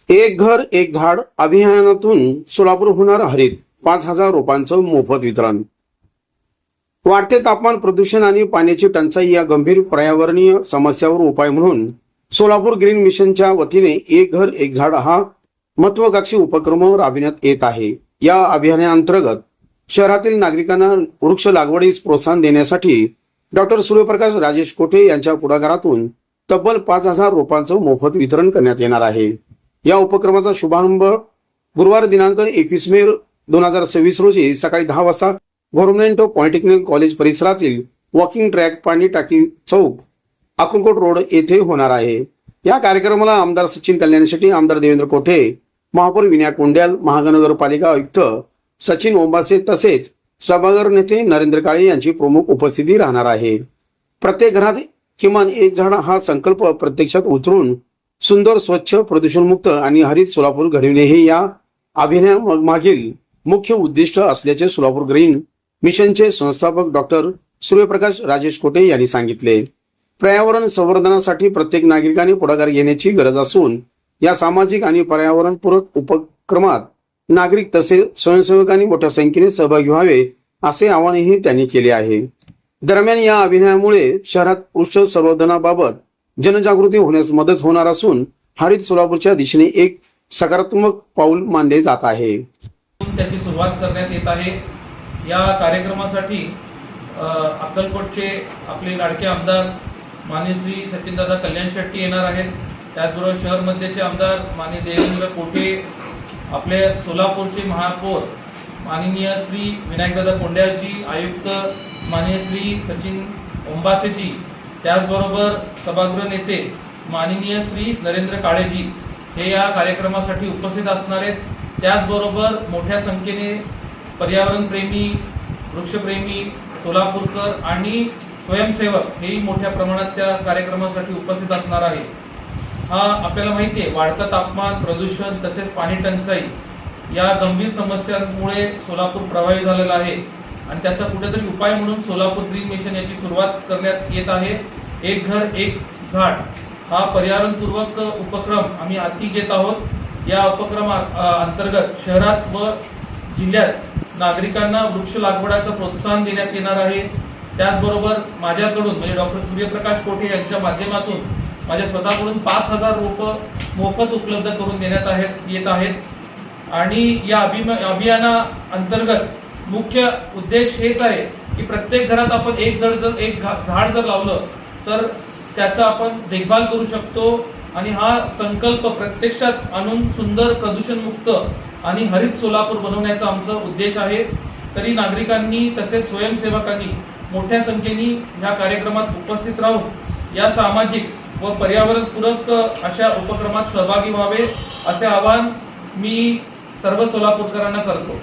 एक घर एक झाड अभियानातून सोलापूर होणार हरित 5,000 रोपांचं मोफत वितरण। वाढते तापमान, प्रदूषण आणि पाण्याची टंचाई या गंभीर पर्यावरणीय समस्यावर उपाय म्हणून सोलापूर ग्रीन मिशनच्या वतीने एक घर एक झाड हा महत्त्वाकांक्षी उपक्रम राबविण्यात येत आहे। या अभियानाअंतर्गत शहरातील नागरिकांना वृक्ष लागवडीस प्रोत्साहन देण्यासाठी डॉक्टर सूर्यप्रकाश राजेश कोठे यांच्या पुढाकारातून तब्बल 5,000 रोपांचं मोफत वितरण करण्यात येणार आहे। या उपक्रमाचा शुभारंभ गुरुवार दिनांक 21 मे 2026 रोजी सकाळी 10 वाजता गव्हर्नमेंट पॉलिटेक्निक कॉलेज परिसरातील वॉकिंग ट्रॅक, पाणी टाकी चौक, अक्कलकोट रोड येथे होणार आहे। या कार्यक्रमाला आमदार सचिन कल्याण शेट्टी, आमदार देवेंद्र कोठे, महापौर विनायक कोंड्याल, महानगरपालिका आयुक्त सचिन ओंबासे तसेच सभागृह नेते नरेंद्र काळे यांची प्रमुख उपस्थिती राहणार आहे। प्रत्येक घरात किमान एक झाड हा संकल्प प्रत्यक्षात उतरून सुंदर, स्वच्छ, प्रदूषणमुक्त आणि हरित सोलापूर घडविणे हे या अभियानामागील मुख्य उद्दिष्ट असल्याचे सोलापूर ग्रीन मिशनचे संस्थापक डॉक्टर सूर्यप्रकाश राजेश कोठे यांनी सांगितले। पर्यावरण संवर्धनासाठी प्रत्येक नागरिकाने पुढाकार घेण्याची गरज असून या सामाजिक आणि पर्यावरणपूरक उपक्रमात नागरिक तसेच स्वयंसेवकांनी मोठ्या संख्येने सहभागी व्हावे असे आवाहनही त्यांनी केले आहे। दरम्यान या अभियानामुळे शहरात वृक्ष संवर्धनाबाबत जनजागृती होण्यास मदत होणार असून हरित सोलापूरच्या दिशेने एक सकारात्मक पाऊल मानले जात आहे। त्याची सुरुवात करण्यात येत आहे। या कार्यक्रमासाठी अक्कलकोटचे आपले लाडके आमदार माननीय श्री सचिनदादा कल्याण शेट्टी येणार आहेत। त्याचबरोबर शहर मध्येचे आमदार माननीय देवेंद्र कोठे, आपले सोलापूरचे महापौर माननीय श्री विनायकदादा कोंड्यालजी, आयुक्त माननीय श्री सचिन ओंबासेजी, त्याचबरोबर सभागृह नेते माननीय श्री नरेंद्र काळेजी हे या कार्यक्रमासाठी उपस्थित असणार आहेत। त्याचबरोबर मोठ्या संख्येने पर्यावरणप्रेमी, वृक्षप्रेमी, सोलापूरकर आणि स्वयंसेवक हेही मोठ्या प्रमाणात त्या कार्यक्रमासाठी उपस्थित असणार आहे। हा आपल्याला माहिती आहे, वाढतं तापमान, प्रदूषण तसेच पाणी टंचाई या गंभीर समस्यांमुळे सोलापूर प्रभावित झालेला आहे आणि त्याचा कुठेतरी उपाय म्हणून सोलापूर ग्रीन मिशन याची सुरुवात करण्यात येत आहे। एक घर एक झाड हा पर्यावरणपूर्वक उपक्रम आम्ही हाती घेत आहोत। या उपक्रमाअंतर्गत शहरात व जिल्ह्यात नागरिकांना वृक्ष लागवडाचं प्रोत्साहन देण्यात येणार आहे। त्याचबरोबर माझ्याकडून म्हणजे डॉक्टर सूर्यप्रकाश कोठे यांच्या माध्यमातून माझ्या स्वतःकडून 5,000 रोपं मोफत उपलब्ध करून देण्यात येत आहेत आणि या अभियानाअंतर्गत मुख्य उद्देश हेच आहे की प्रत्येक घरात आपण एक झाड जर लावलं तर त्याचा आपण देखभाल करू शकतो आणि हा संकल्प प्रत्यक्षात आणून सुंदर, प्रदूषणमुक्त आणि हरित सोलापूर बनवण्याचा आमचा उद्देश आहे। तरी नागरिकांनी तसेच स्वयंसेवकांनी मोठ्या संख्येने या कार्यक्रमात उपस्थित राहून या सामाजिक व पर्यावरणपूरक अशा उपक्रमात सहभागी व्हावे असे आवाहन मी सर्व सोलापूरकरांना करतो।